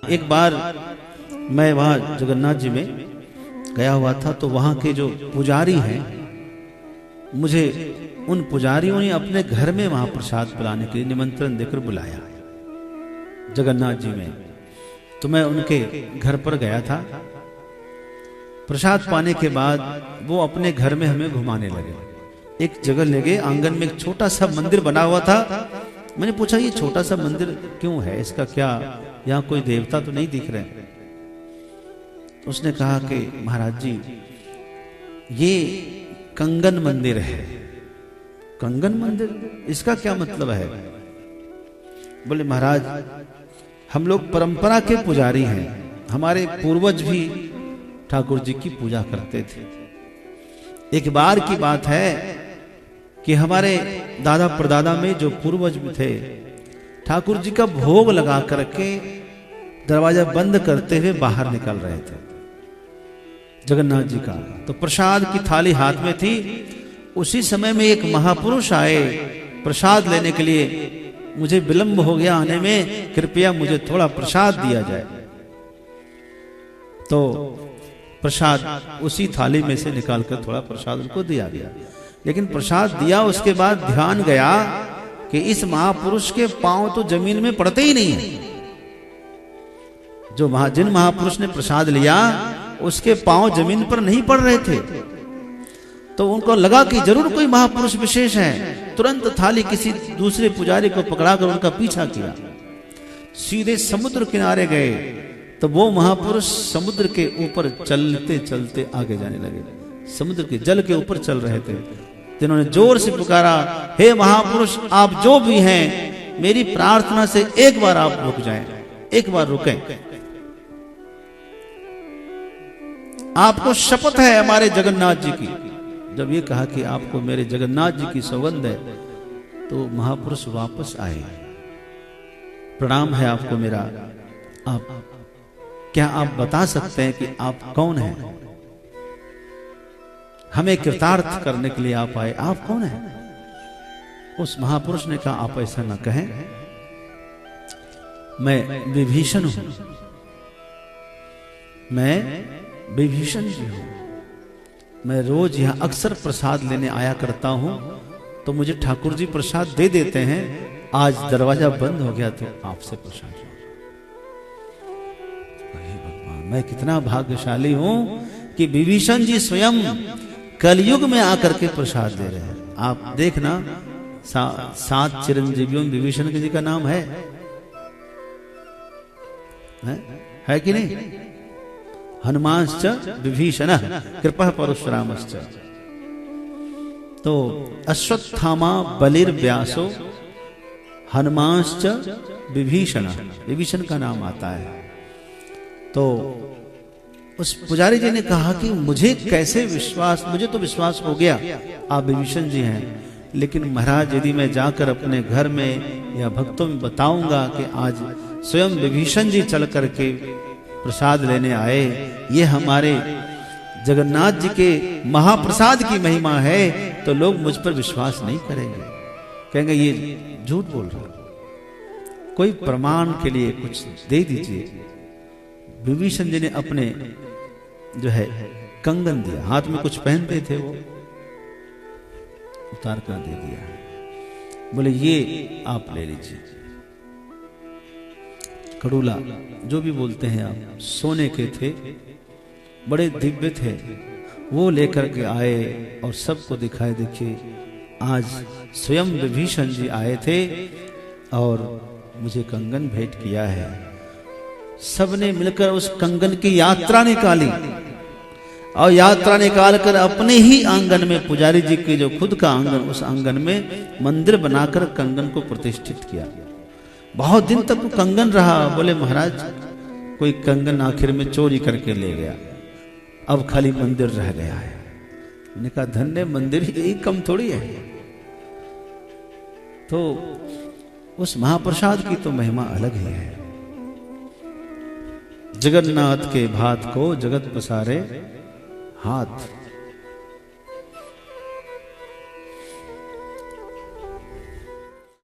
एक बार मैं वहां जगन्नाथ जी में गया हुआ था, तो वहां के जो पुजारी हैं, मुझे उन पुजारियों ने अपने घर में वहां प्रसाद पिलाने के लिए निमंत्रण देकर बुलाया जगन्नाथ जी में। तो मैं उनके घर पर गया था। प्रसाद पाने के बाद वो अपने घर में हमें घुमाने लगे। एक जगह ले गए, आंगन में एक छोटा सा मंदिर बना हुआ था। मैंने पूछा ये छोटा सा मंदिर क्यों है, इसका क्या, यहाँ कोई देवता तो नहीं दिख रहे? तो उसने कहा कि महाराज जी ये कंगन मंदिर है। कंगन मंदिर, इसका क्या मतलब है? बोले महाराज हम लोग परंपरा के पुजारी हैं, हमारे पूर्वज भी ठाकुर जी की पूजा करते थे। एक बार की बात है कि हमारे दादा परदादा में जो पूर्वज थे, ठाकुर जी का भोग लगा करके दरवाजा बंद करते हुए बाहर निकल रहे थे जगन्नाथ जी का। तो प्रसाद की थाली हाथ में थी। उसी समय में एक महापुरुष आए प्रसाद लेने के लिए। मुझे विलंब हो गया आने में, कृपया मुझे थोड़ा प्रसाद दिया जाए। तो प्रसाद उसी थाली में से निकालकर थोड़ा प्रसाद उनको दिया गया। लेकिन प्रसाद दिया, उसके बाद ध्यान गया कि इस महापुरुष के पांव तो जमीन में पड़ते ही नहीं है। जो जिन महापुरुष ने प्रसाद लिया उसके पांव जमीन पर नहीं पड़ रहे थे। तो उनको लगा कि जरूर कोई महापुरुष विशेष है। तुरंत थाली किसी दूसरे पुजारी को पकड़ाकर उनका पीछा किया, सीधे समुद्र किनारे गए। तो वो महापुरुष समुद्र के ऊपर चलते चलते आगे जाने लगे। समुद्र के जल के ऊपर चल रहे थे। जिन्होंने जोर से पुकारा, हे महापुरुष आप जो भी हैं, मेरी प्रार्थना से एक बार आप रुक जाएं, एक बार रुकें। आपको शपथ है हमारे जगन्नाथ जी की। जब ये कहा कि आपको मेरे जगन्नाथ जी की सौगंध है, तो महापुरुष वापस आए। प्रणाम है आपको मेरा। आप क्या आप बता सकते हैं कि आप कौन हैं? हमें कृतार्थ करने के लिए आप आए, आप कौन हैं? उस महापुरुष ने कहा आप ऐसा ना कहें, मैं विभीषण हूं, मैं विभीषण जी हूं। मैं रोज यहां अक्सर प्रसाद लेने आया करता हूं, तो मुझे ठाकुर जी प्रसाद दे देते हैं। आज दरवाजा बंद हो गया तो आपसे प्रसाद। भगवान, मैं कितना भाग्यशाली हूं कि विभीषण जी स्वयं कलयुग में आकर के प्रसाद दे रहे हैं। आप देखना, 7 चिरंजीवियों में विभीषण जी का नाम है कि नहीं? हनुमांश्च विभीषण कृपा परशुरामश्च। तो अश्वत्थामा बलिर्व्यासो हनुमांश्च विभीषण, विभीषण का नाम आता है। तो उस पुजारी जी ने कहा कि मुझे कैसे विश्वास, मुझे तो विश्वास हो गया आप विभीषण जी हैं, लेकिन महाराज यदि मैं जाकर अपने घर में या भक्तों में बताऊंगा कि आज स्वयं विभीषण जी चल करके प्रसाद लेने आए, ये हमारे जगन्नाथ जी के महाप्रसाद की महिमा है, तो लोग मुझ पर विश्वास नहीं करेंगे, कहेंगे ये झूठ बोल रहा है। कोई प्रमाण के लिए कुछ दे दीजिए। विभीषण जी ने अपने जो है कंगन दिया, हाथ में कुछ पहनते थे वो उतार कर दे दिया। बोले ये आप ले लीजिए। कड़ूला जो भी बोलते हैं आप, सोने के थे, बड़े दिव्य थे। वो लेकर के आए और सबको दिखाए, देखिए आज स्वयं विभीषण जी आए थे और मुझे कंगन भेंट किया है। सबने मिलकर उस कंगन की यात्रा निकाली और यात्रा निकाल कर अपने ही आंगन में, पुजारी जी के जो खुद का आंगन, उस आंगन में मंदिर बनाकर कंगन को प्रतिष्ठित किया। बहुत दिन तक वो कंगन रहा। बोले महाराज कोई कंगन आखिर में चोरी करके ले गया, अब खाली मंदिर रह गया है। मैंने कहा धन्य मंदिर, यही कम थोड़ी है। तो उस महाप्रसाद की तो महिमा अलग ही है। जगन्नाथ के भात को जगत पसारे हाथ।